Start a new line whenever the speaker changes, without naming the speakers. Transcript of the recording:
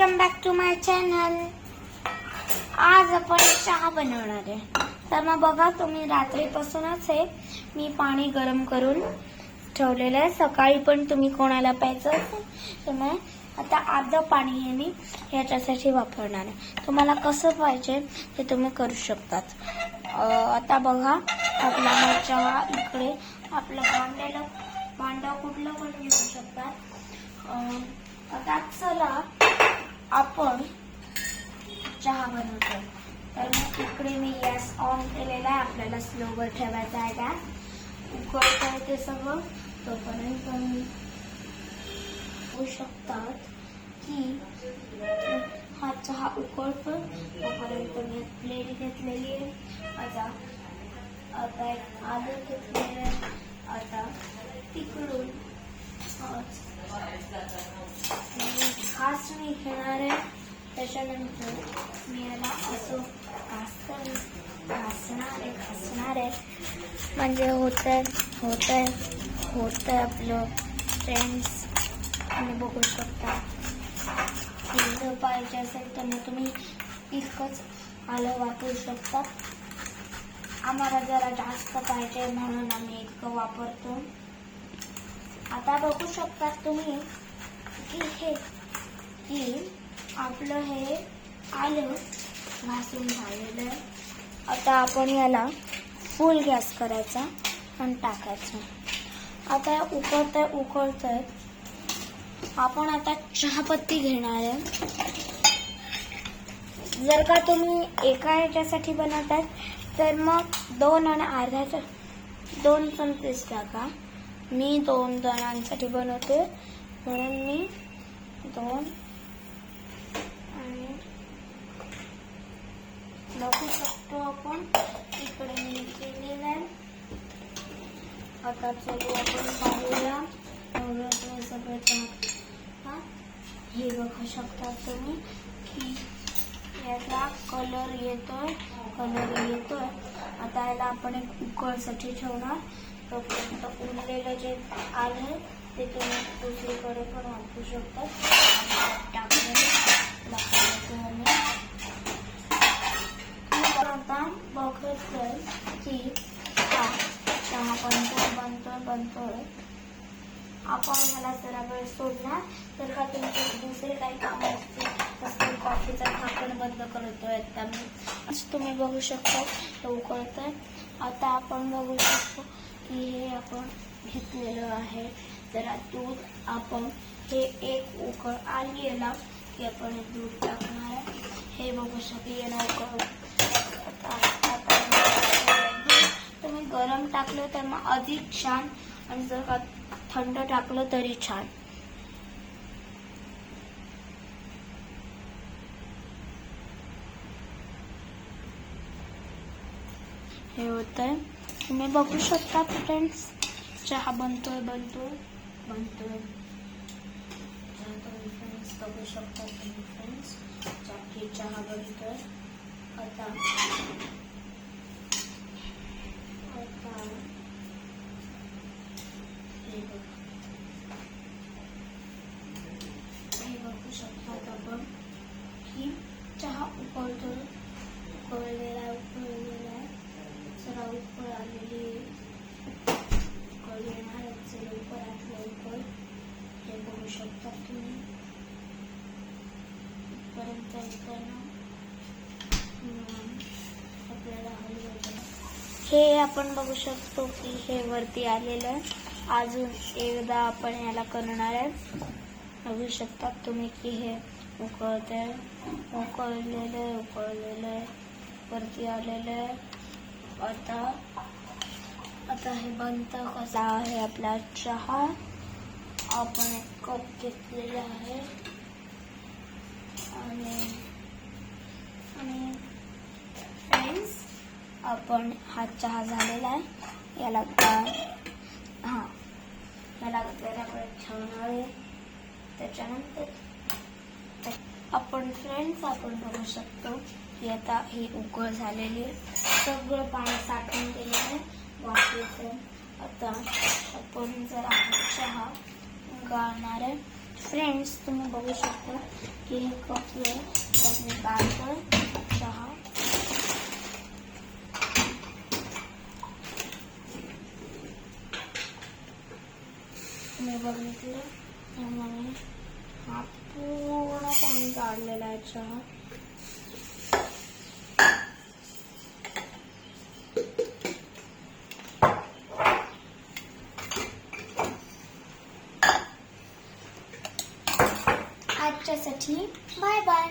Welcome back to my channel. आज आपण चहा बनवणार आहे. तर मग बघा, तुम्ही रात्रीपासूनच हे मी पाणी गरम करून ठेवलेलं आहे. सकाळी पण तुम्ही कोणाला प्यायचं असेल तर मग आता अर्ध पाणी हे मी ह्याच्यासाठी वापरणार आहे. तुम्हाला कसं पाहिजे ते तुम्ही करू शकतात. आता बघा, आपला मग चहा इकडे आपलं भांडं कुठलं पण घेऊ शकतात. आता चला आपण चहा बनवतो. तर मग इकडे मी गॅस ऑन केलेला आहे. आपल्याला स्लोवर ठेवायचा आहे. गॅस उकळत आहे ते सगळं. तोपर्यंत मी होऊ शकतात की हा चहा उकळतो तोपर्यंत मी प्लेट घेतलेली आहे. आता एक आलं घेतलेलं आहे. आता तिकडून खास मी घेणार आहे. त्याच्यानंतर मी याला असं घासणार आहे म्हणजे होतंय आपलं फ्रेंड्स. तुम्ही बघू शकता. जर पाहिजे असेल तर मग तुम्ही इतकंच आलं वापरू शकता. आम्हाला जरा जास्त पाहिजे म्हणून आम्ही इतकं वापरतो. आता बघू शकता तुम्ही की आपलं हे आलं घासून झालेलं आहे. आता आपण याला फुल गॅस करायचा आणि टाकायचं. आता उकळतंय. आपण आता चहापत्ती घेणार आहे. जर का तुम्ही एका ह्याच्यासाठी बनवतात तर मग 2 आणि अर्ध्याच्या 2 चमचेच टाका. मी 2 जणांसाठी बनवते म्हणून मी 2 आणि बघू शकतो आपण इकडे मी केलेलं आहे. आता चलो आपण पाहूया. सगळं चहा हे बघू शकता तुम्ही की याचा कलर येतोय. आता याला आपण एक उकळसाठी ठेवणार. तोपर्यंत उरलेलं जे आहे ते तुम्ही दुसरीकडे पण वापरू शकता. आता बघतोय की चहा बनतोय. आपण ह्याला जरा वेळ सोडणार. तर का तुमचे दुसरे काही काम असतील कॉफीचा ढाकण बंद करतोय. आता मी तुम्ही बघू शकता ते उकळतंय. आता आपण बघू शकतो की हे आपण घेतलेलं आहे. जरा दूध आपण हे एक उकळ आली याला की आपण दूध टाकणार आहे. हे बघू शकता याला उकळ. तुम्ही गरम टाकलं तर मग अधिक छान आणि जर का थंड टाकलं तरी छान. हे होतंय. तुम्ही बघू शकता फ्रेंड्स, चहा बनतोय. फ्रेंड्स बघू शकता तुम्ही फ्रेंड्स चहा बनतोय. आता हे बघू शकतात आपण की चहा उकळलेला आहे. जरा उकळ आलेली उकळ येणार लवकर. हे बघू शकता तुम्ही. पर्यंत आपल्याला हे आपण बघू शकतो की हे वरती आलेलं आहे. अजून एकदा आपण याला करणार आहे. बघू शकता तुम्ही की हे उकळलेलं आहे. वरती आलेलं आहे. आता हे बनतं कसं आहे आपला चहा. आपण एक कप घेतलेला आहे आणि फ्रेंड्स आपण हा चहा झालेला आहे. याला जरा ठेवणार आहे. त्याच्यानंतर आपण बघू शकतो की आता ही उकळ झालेली आहे. सगळं पाणी साठून गेलेलं आहे वाफेचं. आता आपण जरा चहा गाळणार आहे. फ्रेंड्स, तुम्ही बघू शकता की हे कप आहे त्यात मी काढतोय चहा. मी बघितलं त्यामुळे हा पूर्ण पाणी काढलेला आहे चहा. आजच्यासाठी बाय बाय.